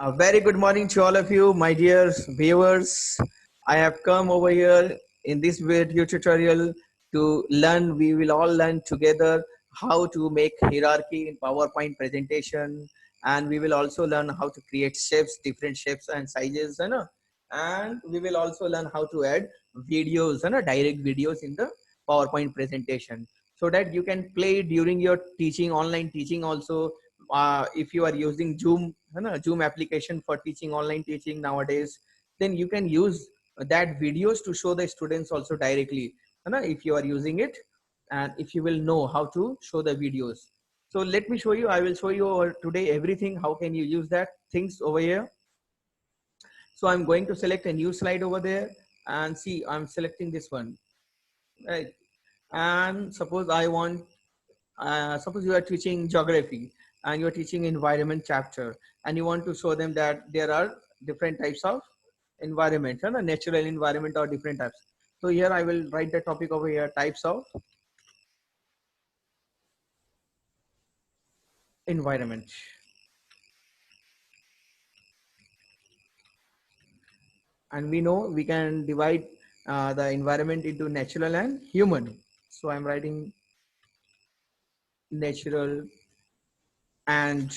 A very good morning to all of you, my dear viewers. I have come over here in this video tutorial to learn. We will all learn together how to make hierarchy in PowerPoint presentation, and we will also learn how to create shapes, different shapes and sizes, and we will also learn how to add videos, direct videos in the PowerPoint presentation, so that you can play during your teaching, online teaching also. If you are using Zoom, Zoom application for teaching, online teaching nowadays, then you can use that videos to show the students also directly, if you are using it, and if you will know how to show the videos. So let me show you. I will show you today everything. How can you use that things over here? So I'm going to select a new slide over there, and see, I'm selecting this one, right? And suppose I want, suppose you are teaching geography and you're teaching environment chapter, and you want to show them that there are different types of environment, natural environment or different types. So here I will write the topic over here, types of environment. And we know we can divide the environment into natural and human. So I'm writing natural and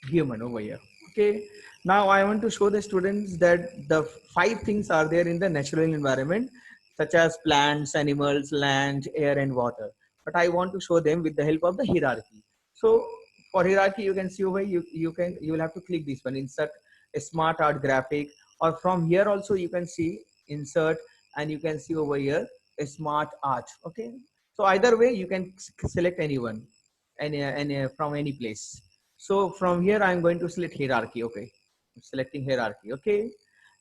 human over here. Okay, now I want to show the students that the 5 things are there in the natural environment, such as plants, animals, land, air and water, but I want to show them with the help of the hierarchy. So for hierarchy, you can see over here, you will have to click this one, insert a smart art graphic, or from here also you can see insert, and you can see over here a smart art. Okay, so either way you can select anyone, any from any place. So from here, I'm going to select hierarchy. Okay, I'm selecting hierarchy. Okay,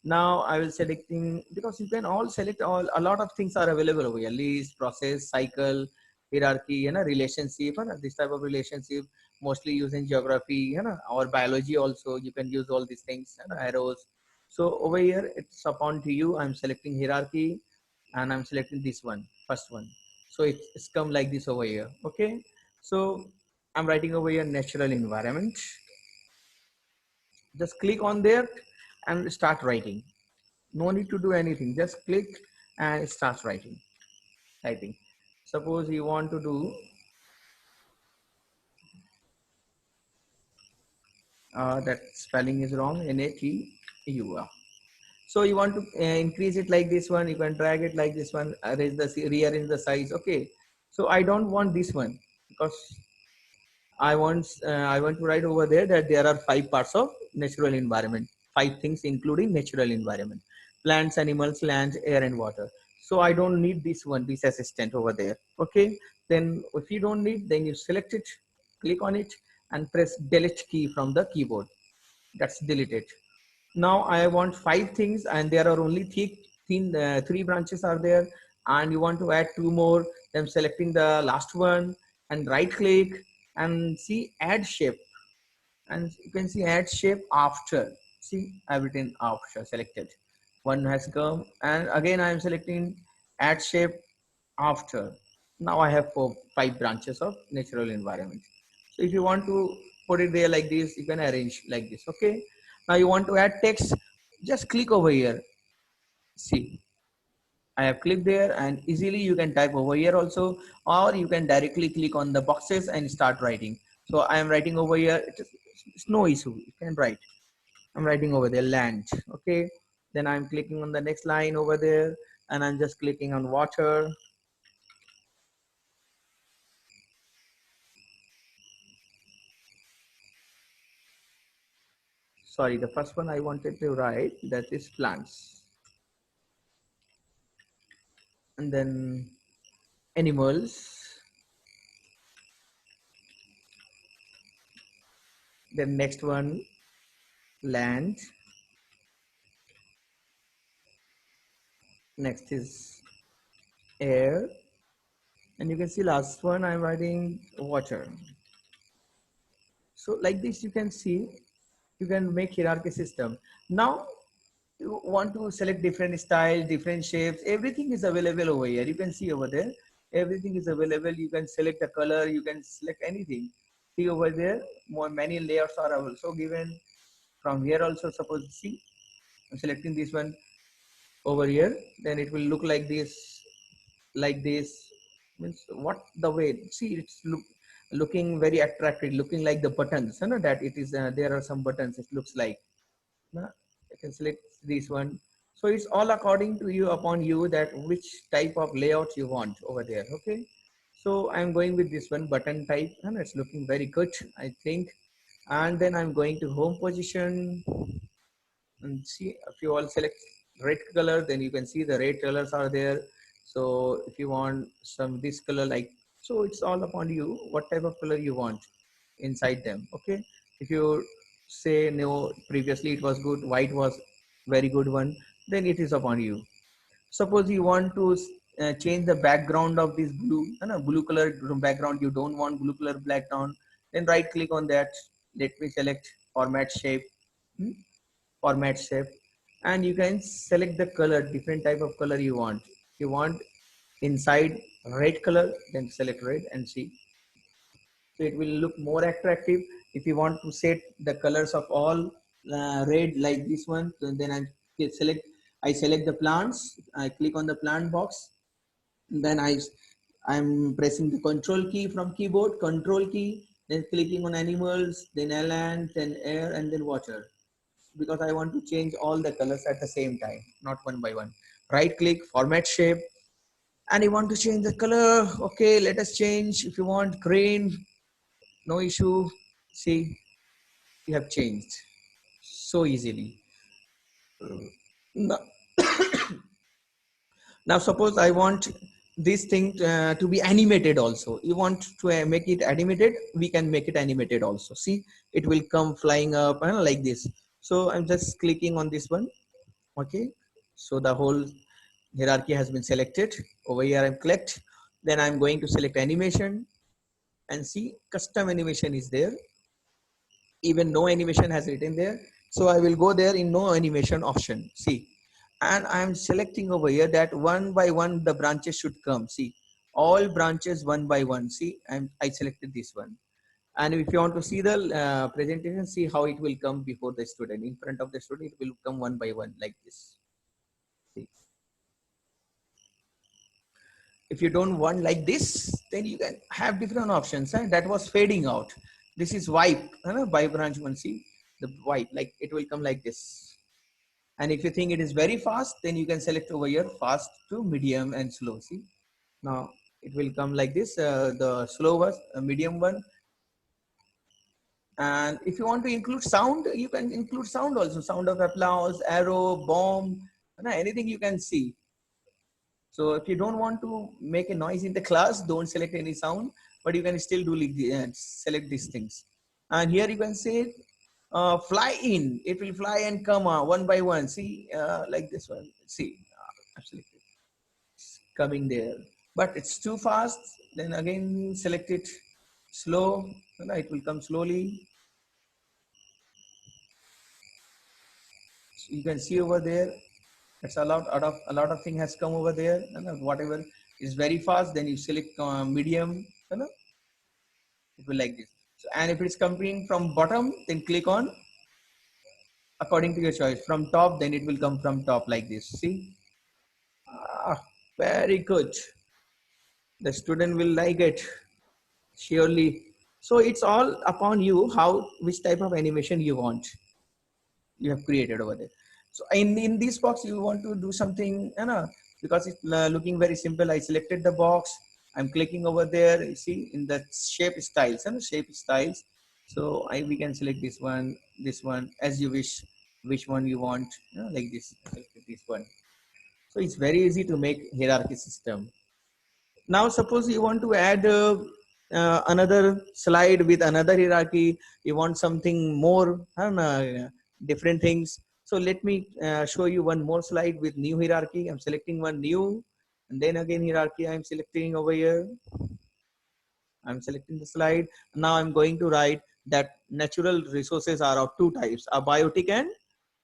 now I will selecting, because you can all select all, a lot of things are available over here: list, process, cycle, hierarchy, relationship, this type of relationship mostly used in geography, or biology also. You can use all these things, arrows. So over here, it's upon to you. I'm selecting hierarchy, and I'm selecting this one, first one. So it's come like this over here. Okay, so I'm writing over here natural environment. Just click on there and start writing. No need to do anything. Just click and start writing. Typing. Suppose you want to do that spelling is wrong. Natur. So you want to increase it like this one. You can drag it like this one. Rearrange the size. Okay. So I don't want this one, because I want to write over there that there are 5 parts of natural environment, 5 things including natural environment: plants, animals, land, air, and water. So I don't need this one, this assistant over there. Okay, then if you don't need, then you select it, click on it, and press delete key from the keyboard. That's deleted. Now I want 5 things, and there are only three branches are there, and you want to add 2 more. Then selecting the last one and right click, and see add shape, and you can see add shape after. See, I've written after, selected one has come, and again I am selecting add shape after. Now I have 5 branches of natural environment. So if you want to put it there like this, you can arrange like this. Okay, now you want to add text, just click over here. See, I have clicked there, and easily you can type over here also, or you can directly click on the boxes and start writing. So I am writing over here. It's no issue, you can write. I'm writing over there land. Okay, then I'm clicking on the next line over there, and I'm just clicking on water. Sorry, the first one I wanted to write, that is plants, and then animals, then next one land, next is air, and you can see last one I'm writing water. So like this you can see, you can make hierarchy system. Now you want to select different styles, different shapes, everything is available over here. You can see over there, everything is available. You can select a color, you can select anything. See over there, more many layouts are also given. From here also, suppose see, I'm selecting this one over here, then it will look like this, like this. Means what the way? See, it's looking very attractive, looking like the buttons. You know that it is. There are some buttons. It looks like. No? I can select this one. So it's all according to you, upon you, that which type of layout you want over there. Okay. So I'm going with this one button type, and it's looking very good, I think. And then I'm going to home position, and see, if you all select red color, then you can see the red colors are there. So if you want some this color, like, so it's all upon you what type of color you want inside them. Okay, if you say no, previously it was good, white was very good one, then it is upon you. Suppose you want to change the background of this blue, no, blue color background, you don't want blue color background, then right click on that. Let me select format shape. Hmm? Format shape, and you can select the color, different type of color you want. If you want inside red color, then select red and see, so it will look more attractive. If you want to set the colors of all red like this one, so then I select the plants, I click on the plant box, then I'm pressing the control key from keyboard, control key, then clicking on animals, then land, then air, and then water, because I want to change all the colors at the same time, not one by one. Right click, format shape, and you want to change the color. Okay, let us change. If you want green, no issue. See, you have changed so easily. Now, now suppose I want this thing to be animated also. You want to make it animated, we can make it animated also. See, it will come flying up like this. So I'm just clicking on this one. Okay, so the whole hierarchy has been selected. Over here I'm clicked, then I'm going to select animation, and see, custom animation is there. Even no animation has written there, so I will go there in no animation option. See, and I'm selecting over here that one by one the branches should come. See, all branches one by one. See, I selected this one. And if you want to see the presentation, see how it will come before the student, in front of the student, it will come one by one like this. See, if you don't want like this, then you can have different options. That was fading out. This is wipe, by branch one. See, the wipe, like it will come like this. And if you think it is very fast, then you can select over here fast to medium and slow. See, now it will come like this, the slow was medium one. And if you want to include sound, you can include sound also, sound of applause, arrow, bomb, anything you can see. So if you don't want to make a noise in the class, don't select any sound, but you can still do select these things. And here you can say fly in, it will fly and come one by one. See, like this one. See, absolutely coming there, but it's too fast. Then again, select it slow. It will come slowly. You can see over there. It's a lot of thing has come over there. Whatever is very fast, then you select medium. It will like this. So, and if it's coming from bottom, then click on according to your choice. From top, then it will come from top like this. See, very good. The student will like it surely. So it's all upon you how which type of animation you want. You have created over there. So in this box, you want to do something, because it's looking very simple. I selected the box. I'm clicking over there. You see in the shape styles and shape styles. So we can select this one as you wish, which one you want, like this. Select this one. So it's very easy to make hierarchy system. Now suppose you want to add another slide with another hierarchy. You want something more different things. So let me show you one more slide with new hierarchy. I'm selecting one new, and then again hierarchy I'm selecting over here. I'm selecting the slide. Now I'm going to write that natural resources are of two types: abiotic and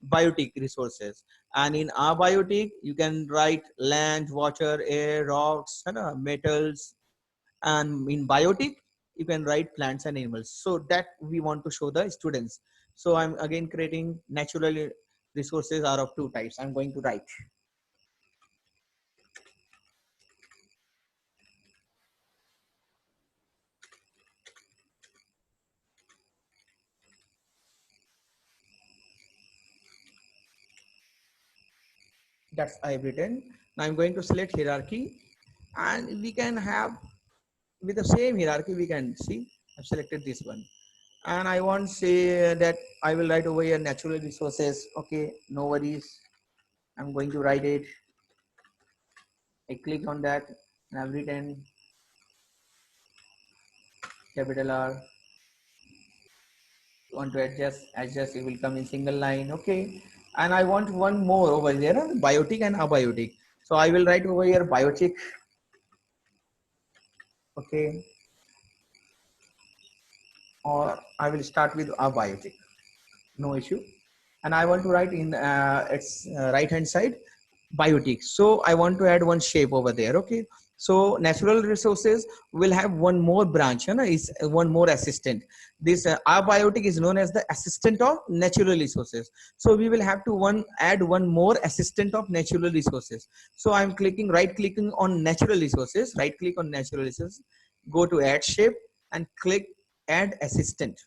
biotic resources. And in abiotic, you can write land, water, air, rocks, metals. And in biotic, you can write plants and animals. So that we want to show the students. So I'm again creating natural resources are of two types. I'm going to write. That's I've written. Now I'm going to select hierarchy, and we can have with the same hierarchy we can see I've selected this one, and I want say that I will write over here natural resources. Okay, no worries. I'm going to write it. I click on that and I've written capital R. Want to adjust, it will come in single line. Okay, and I want one more over there, biotic and abiotic. So I will write over here biotic. Okay, or I will start with abiotic, no issue. And I want to write in its right hand side biotic. So I want to add one shape over there. Okay, so natural resources will have one more branch, you know, is one more assistant. This abiotic is known as the assistant of natural resources. So we will have to add one more assistant of natural resources. So I'm right clicking on natural resources, right click on natural resources, go to add shape and click add assistant.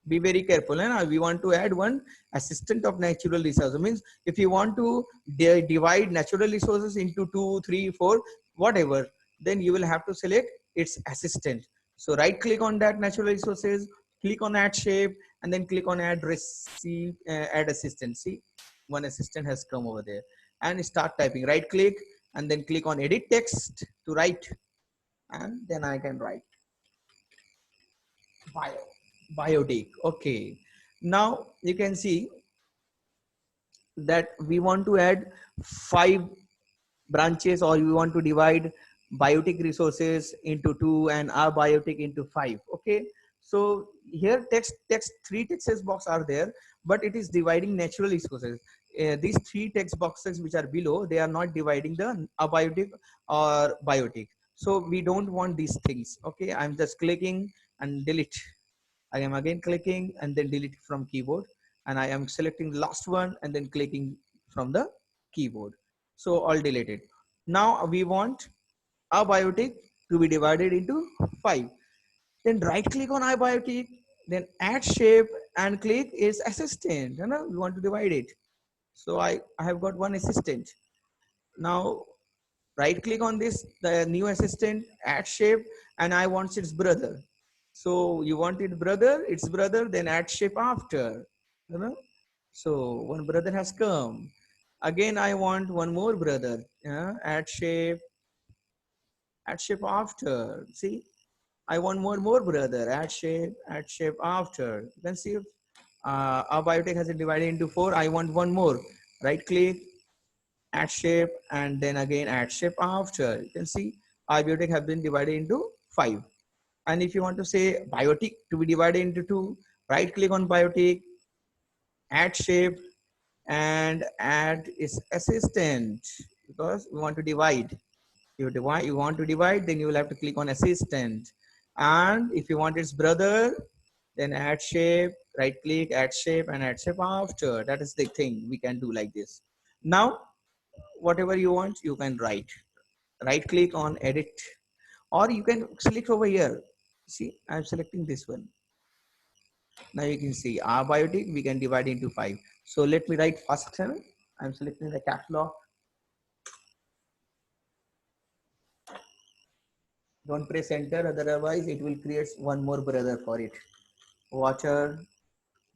Be very careful, and we want to add one assistant of natural resources. Means if you want to divide natural resources into 2, 3, 4, whatever, then you will have to select its assistant. So right click on that natural resources, click on add shape, and then click on add receive add assistant. See, one assistant has come over there, and start typing. Right click and then click on edit text to write, and then I can write bio biotic. Okay, now you can see that we want to add 5 branches, or we want to divide biotic resources into 2 and abiotic into 5. Okay, so here text 3 text box are there, but it is dividing natural resources. These 3 text boxes which are below, they are not dividing the abiotic or biotic. So we don't want these things. Okay, I'm just clicking and delete. I am again clicking and then delete from keyboard, and I am selecting the last one and then clicking from the keyboard. So all deleted. Now we want abiotic to be divided into 5. Then right click on abiotic, then add shape and click is assistant. You know, we want to divide it. So I have got one assistant. Now right click on this, the new assistant, add shape, and I want its brother. So you want its brother, then add shape after, you know. So one brother has come. Again, I want one more brother. Yeah, add shape after. See, I want more brother. Add shape after. You can see our biotech has it divided into 4. I want one more. Right click, add shape, and then again add shape after. You can see our biotech have been divided into 5. And if you want to say biotic to be divided into 2, right click on biotic, add shape, and add its assistant, because we want to divide. You want to divide, then you will have to click on assistant. And if you want its brother, then add shape, right click, add shape, and add shape after. That is the thing we can do like this. Now whatever you want, you can write. Right click on edit, or you can select over here. See, I'm selecting this one. Now you can see our biotic we can divide into 5. So let me write first. I'm selecting the catalog. Don't press enter, otherwise it will create one more brother for it. Water,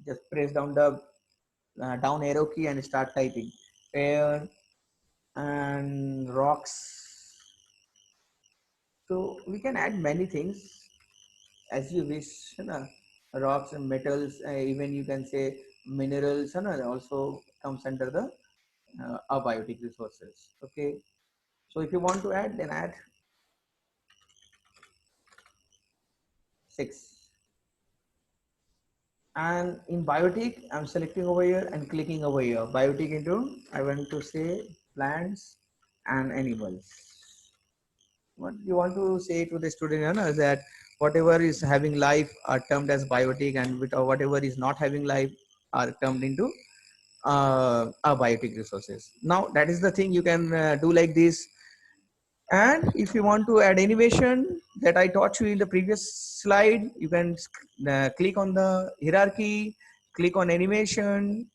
just press down the down arrow key and start typing. Air and rocks. So we can add many things as you wish. You know, rocks and metals, even you can say minerals, you know, also comes under the abiotic resources. Okay, so if you want to add, then add 6. And in biotic, I'm selecting over here and clicking over here. Biotic into, I want to say plants and animals. What you want to say to the student, you know, that Whatever is having life are termed as biotic, and whatever is not having life are termed into abiotic resources. Now that is the thing you can do like this. And if you want to add animation that I taught you in the previous slide, you can click on the hierarchy, click on animation,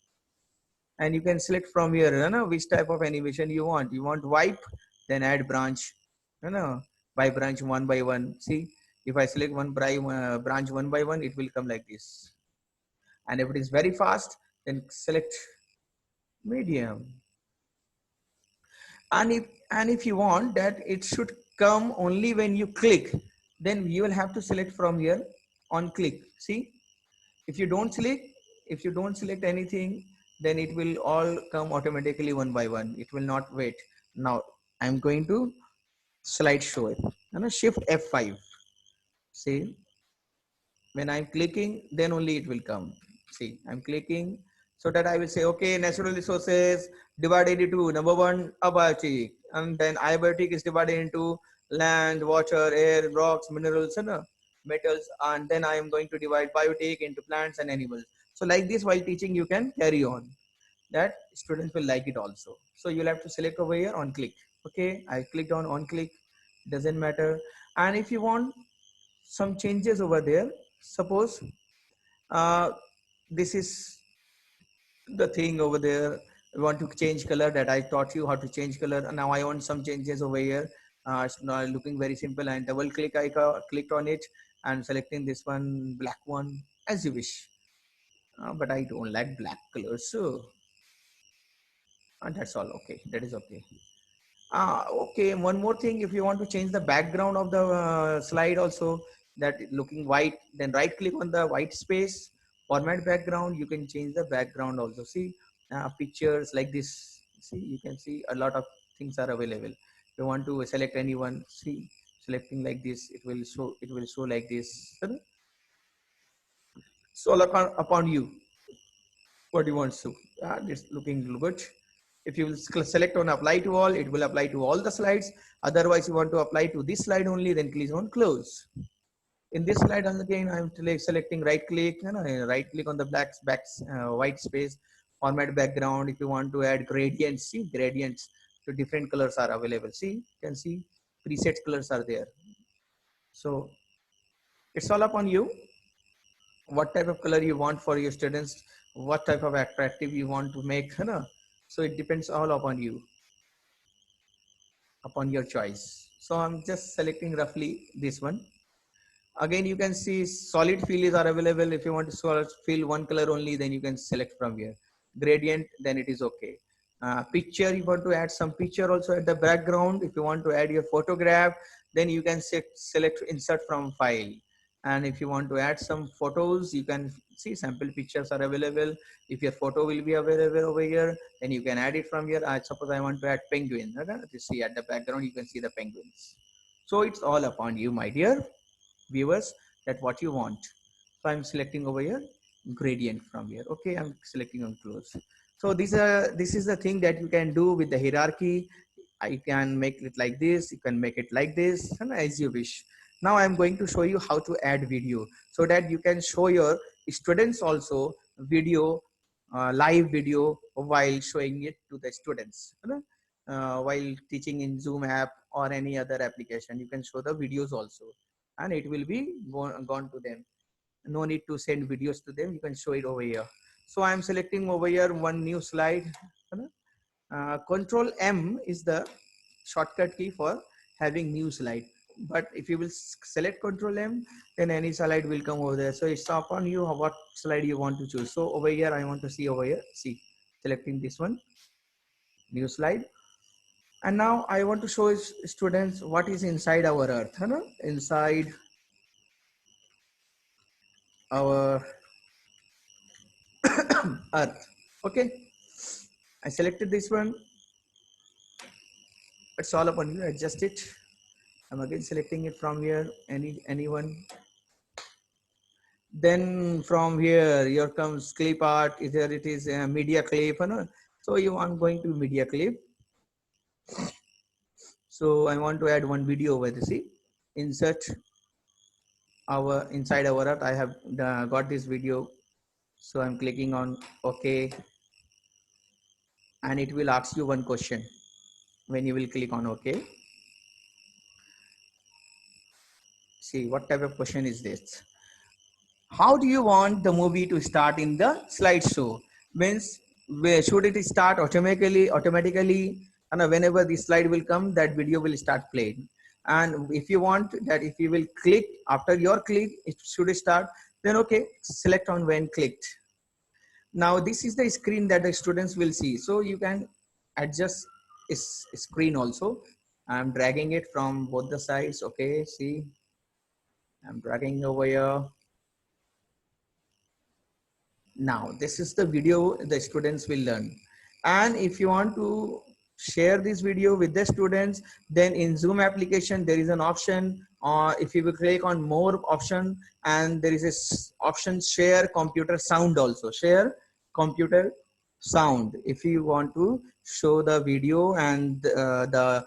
and you can select from here, you know, which type of animation you want. You want wipe, then add branch, you know, by branch one by one. See, if I select one branch one by one, it will come like this. And if it is very fast, then select medium. And if you want that it should come only when you click, then you will have to select from here on click. See, if you don't select anything, then it will all come automatically one by one. It will not wait. Now I'm going to slide show it, and shift F5. See, when I'm clicking, then only it will come. See, I'm clicking, so that I will say, okay, natural resources divided into number one, abiotic, and then abiotic is divided into land, water, air, rocks, minerals, and metals, and then I am going to divide biotic into plants and animals. So like this, while teaching, you can carry on. That students will like it also. So you'll have to select over here on click. Okay, I clicked on click, doesn't matter. And if you want some changes over there, suppose uh, this is the thing over there. We want to change color, that I taught you how to change color. And now I want some changes over here. It's now looking very simple, and double click, I clicked on it and selecting this one, black one, as you wish. But I don't like black color, so that's all. Okay, that is okay. Okay, one more thing, if you want to change the background of the slide also, that looking white, then right click on the white space, format background, you can change the background also. See, pictures like this, see, you can see a lot of things are available. If you want to select anyone, see, selecting like this, it will show like this. So upon you, what you want to. This looking good. If you will select on apply to all, it will apply to all the slides. Otherwise, you want to apply to this slide only, then click on close. In this slide, again, I'm selecting right click, right click on the white space, format background. If you want to add gradients, see, gradients to different colors are available. See, you can see preset colors are there. So it's all upon you. What type of color you want for your students, what type of attractive you want to make, so it depends all upon you, upon your choice. So I'm just selecting roughly this one. Again, you can see solid fill are available. If you want to fill one color only, then you can select from here. Gradient, then it is okay. Picture, you want to add some picture also at the background. If you want to add your photograph, then you can select insert from file. And if you want to add some photos, you can see sample pictures are available. If your photo will be available over here, then you can add it from here. I suppose I want to add penguin. Okay? You see at the background, you can see the penguins. So it's all upon you, my dear viewers, that what you want. So I'm selecting over here gradient from here. Okay, I'm selecting on close. So this is the thing that you can do with the hierarchy. I can make it like this, you can make it like this, and as you wish. Now I'm going to show you how to add video, so that you can show your students also video, live video, while showing it to the students. While teaching in Zoom app or any other application, you can show the videos also, and it will be gone to them. No need to send videos to them, you can show it over here. So I am selecting over here one new slide. Control M is the shortcut key for having new slide, but if you will select Control M, then any slide will come over there. So it's upon you what slide you want to choose. So over here I want to see over here, see, selecting this one, new slide. And now I want to show students what is inside our earth, inside our earth. Okay, I selected this one. It's all upon you, adjust it. I'm again selecting it from here, anyone. Then from here comes clip art. Either it is a media clip, so you want going to media clip. So I want to add one video over the, see, insert our inside our earth. I have got this video, so I'm clicking on OK, and it will ask you one question when you will click on OK. See what type of question is this. How do you want the movie to start in the slideshow? Means where should it start automatically, and whenever the slide will come, that video will start playing. And if you want that, if you will click after your click, it should start. Then okay, select on when clicked. Now this is the screen that the students will see. So you can adjust this screen also. I'm dragging it from both the sides. Okay, see, I'm dragging over here. Now this is the video the students will learn. And if you want to share this video with the students, then in Zoom application there is an option, or if you will click on more option, and there is a option share computer sound also. Share computer sound. If you want to show the video, and the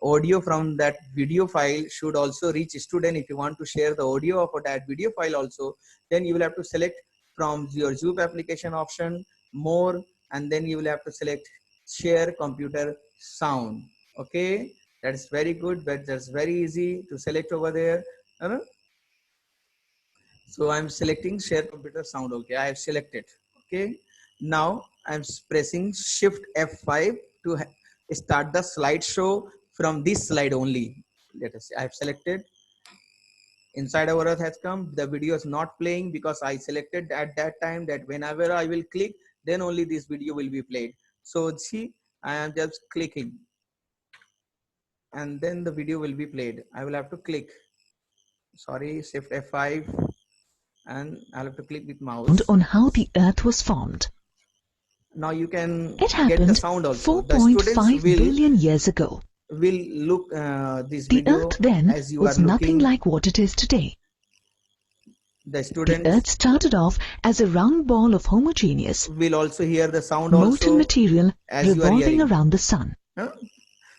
audio from that video file should also reach student. If you want to share the audio of that video file also, then you will have to select from your Zoom application option more, and then you will have to select share computer sound. Okay, that's very good, but that's very easy to select over there. So I'm selecting share computer sound. Okay, I have selected. Okay, now I'm pressing shift F5 to start the slideshow from this slide only. Let us see, I have selected. Inside our earth has come. The video is not playing because I selected at that time that whenever I will click, then only this video will be played. So see, I am just clicking, and then the video will be played. I will have to click. Sorry, shift F5, and I'll have to click with mouse. On how the earth was formed. Now you can It get the happened sound also. 4.5 billion years ago. Will look this The video earth then as you are was nothing looking. like what it is today. The students The earth started off as a round ball of homogeneous, will also hear the sound molten also material as you are revolving hearing. around the sun.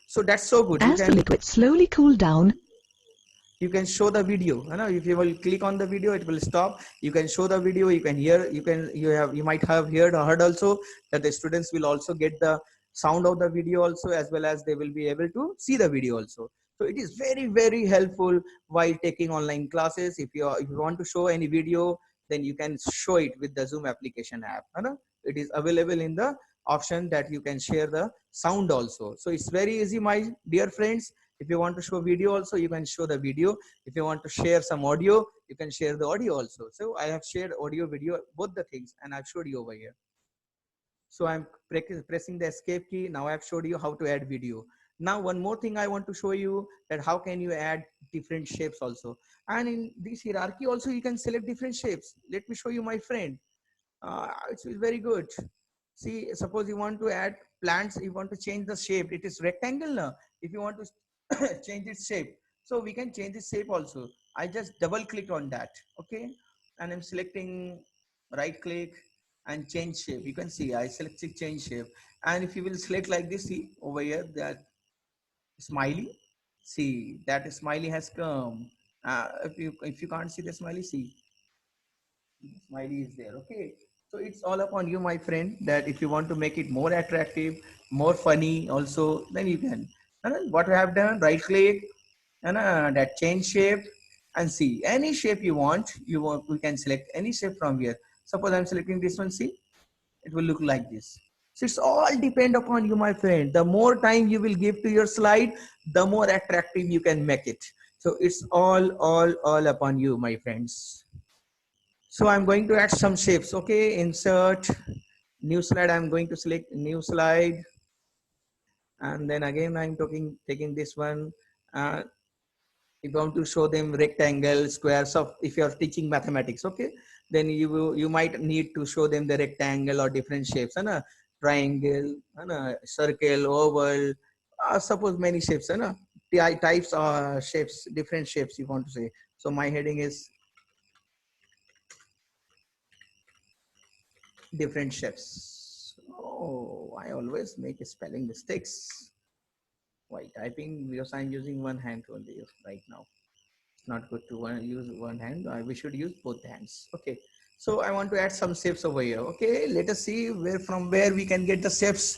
So that's so good. As the liquid slowly cooled down, you can show the video. If you will click on the video, it will stop. You can show the video. You can hear. You might have heard also that the students will also get the sound of the video also, as well as they will be able to see the video also. So it is very helpful while taking online classes. If you want to show any video, then you can show it with the Zoom application app. It is available in the option that you can share the sound also. So it's very easy, my dear friends. If you want to show video also, you can show the video. If you want to share some audio, you can share the audio also. So I have shared audio, video, both the things, and I've showed you over here. So I'm pressing the escape key. Now I've showed you how to add video. Now one more thing I want to show you, that how can you add different shapes also. And in this hierarchy also, you can select different shapes. Let me show you, my friend. It's very good. See, suppose you want to add plants, you want to change the shape. It is rectangle now. If you want to change its shape, so we can change its shape also. I just double click on that. Okay, and I'm selecting right click and change shape. You can see I selected change shape, and if you will select like this, see over here that smiley. See that smiley has come. If you can't see the smiley, see smiley is there. Okay, so it's all upon you, my friend, that if you want to make it more attractive, more funny also, then you can. And what I have done, right click and that change shape, and see any shape you want. We can select any shape from here. Suppose I'm selecting this one. See, it will look like this. So it's all depend upon you, my friend. The more time you will give to your slide, the more attractive you can make it. So it's all upon you, my friends. So I'm going to add some shapes. Okay, insert new slide. I'm going to select new slide, and then again I'm taking this one. If you want to show them rectangle, squares of, if you are teaching mathematics, okay, then you might need to show them the rectangle or different shapes, and a triangle, and a circle, oval, suppose many shapes, and types shapes, different shapes you want to say. So my heading is different shapes. Oh, I always make spelling mistakes while typing because I'm using one hand only right now. Not good to use one hand. We should use both hands. Okay. So I want to add some shapes over here. Okay. Let us see where from where we can get the shapes.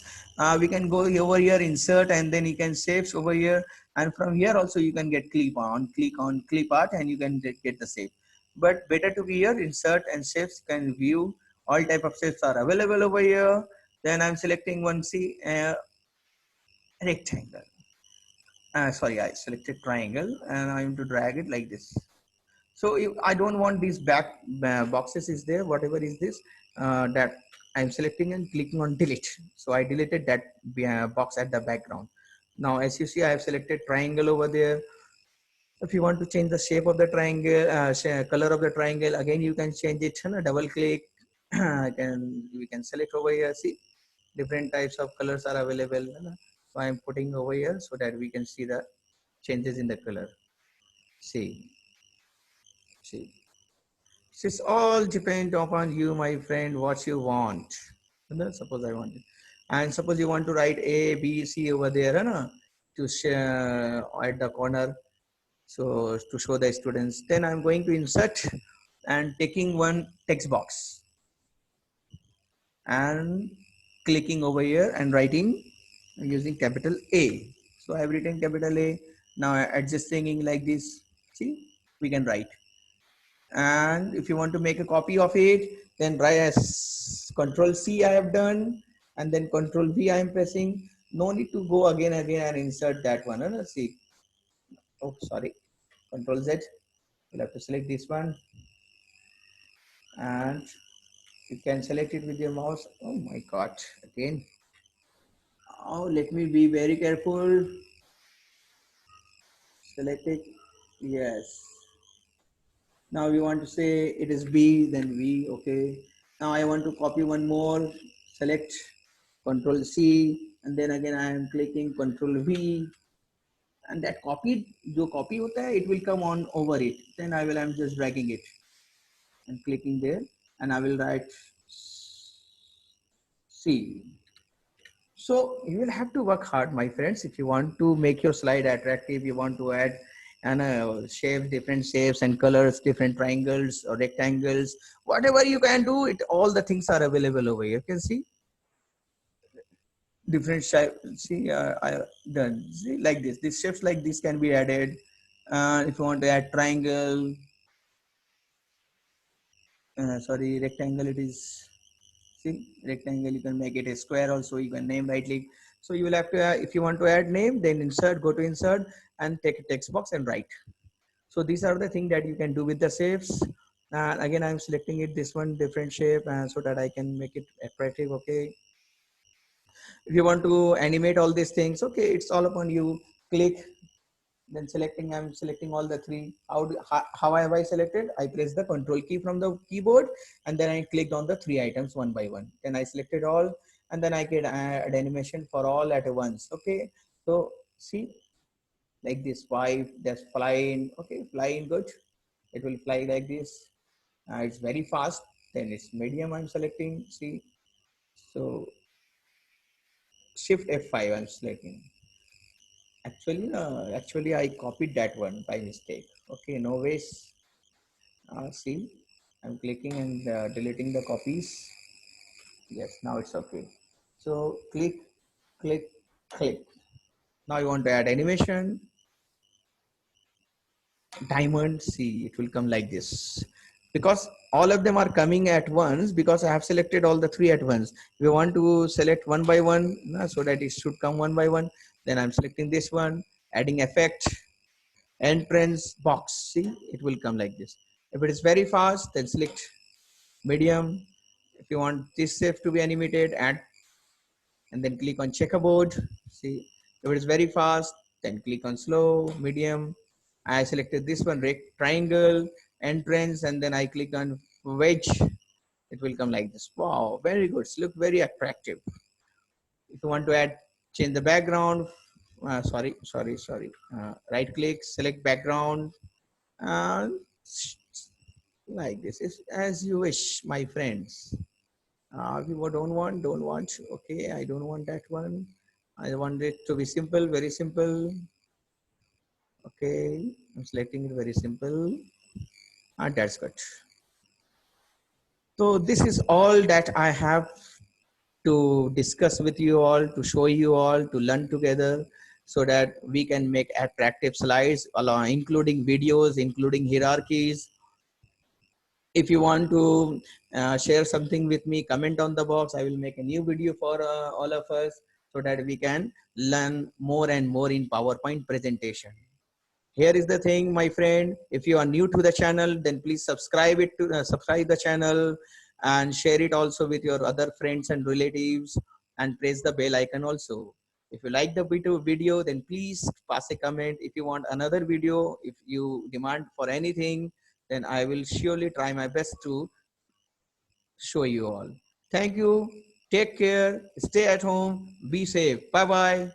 We can go over here, insert, and then you can shapes over here. And from here also you can get click on clip art, and you can get the shape. But better to be here, insert and shapes. You can view all type of shapes are available over here. Then I'm selecting one, see, rectangle. Sorry, I selected triangle, and I'm to drag it like this. So if I don't want these back boxes is there, whatever is this, that I'm selecting and clicking on delete. So I deleted that box at the background. Now as you see, I have selected triangle over there. If you want to change the shape of the triangle, color of the triangle, again you can change it. Double click. We can select over here. See, different types of colors are available. So I'm putting over here so that we can see the changes in the color. See. This all depend upon you, my friend, what you want. Suppose I want it. And suppose you want to write A, B, C over there, to share at the corner. So to show the students, then I'm going to insert and taking one text box and clicking over here and writing using capital A. So I've written capital A. Now adjusting like this. See, we can write. And if you want to make a copy of it, then write as Control C I have done, and then Control V I am pressing. No need to go again and insert that one. See, oh sorry, Control Z. You'll have to select this one, and you can select it with your mouse. Oh my God, again. Oh, let me be very careful. Select it. Yes. Now we want to say it is B, then V. Okay. Now I want to copy one more. Select Control C, and then again I am clicking Control V, and that जो copy होता है, it will come on over it. Then I'm just dragging it and clicking there, and I will write C. So you will have to work hard, my friends, if you want to make your slide attractive. You want to add and shapes, different shapes and colors, different triangles or rectangles, whatever you can do it. All the things are available over here. You can see different shape. See, I done. See, like this. These shapes like this can be added. If you want to add triangle, sorry, rectangle. It is, see, rectangle. You can make it a square also. You can name rightly. So you will have to, if you want to add name, then insert. Go to insert and take a text box and write. So these are the things that you can do with the shapes. Again, I'm selecting it this one different shape, so that I can make it attractive. Okay. If you want to animate all these things, okay, it's all upon you. Click, then selecting. I'm selecting all the three. How have I selected? I press the control key from the keyboard, and then I clicked on the three items one by one. Then I selected all, and then I can add animation for all at once. Okay. So see, like this, five, that's flying. Okay, flying, good. It will fly like this. It's very fast. Then it's medium. I'm selecting. See, so Shift F5. I'm selecting. Actually, I copied that one by mistake. Okay, no ways. See, I'm clicking and deleting the copies. Yes, now it's okay. So click, click, click. Now you want to add animation, diamond. See, it will come like this, because all of them are coming at once, because I have selected all the three at once. We want to select one by one, so that it should come one by one. Then I'm selecting this one, adding effect, entrance box. See, it will come like this. If it is very fast, then select medium. If you want this shape to be animated, add, and then click on checkerboard. See, if it is very fast, then click on slow, medium. I selected this one, triangle, entrance, and then I click on wedge. It will come like this. Wow, very good. It's look very attractive. If you want to add, change the background. Sorry. Right click, select background, and like this is as you wish, my friends. If you don't want. Okay, I don't want that one. I want it to be simple, very simple. Okay, I'm selecting it very simple, and that's good. So this is all that I have to discuss with you all, to show you all, to learn together, so that we can make attractive slides along, including videos, including hierarchies. If you want to share something with me, comment on the box. I will make a new video for all of us, so that we can learn more and more in PowerPoint presentation. Here is the thing, my friend. If you are new to the channel, then please subscribe the channel, and share it also with your other friends and relatives, and press the bell icon also. If you like the video, then please pass a comment. If you want another video, if you demand for anything, then I will surely try my best to show you all. Thank you. Take care. Stay at home. Be safe. Bye bye.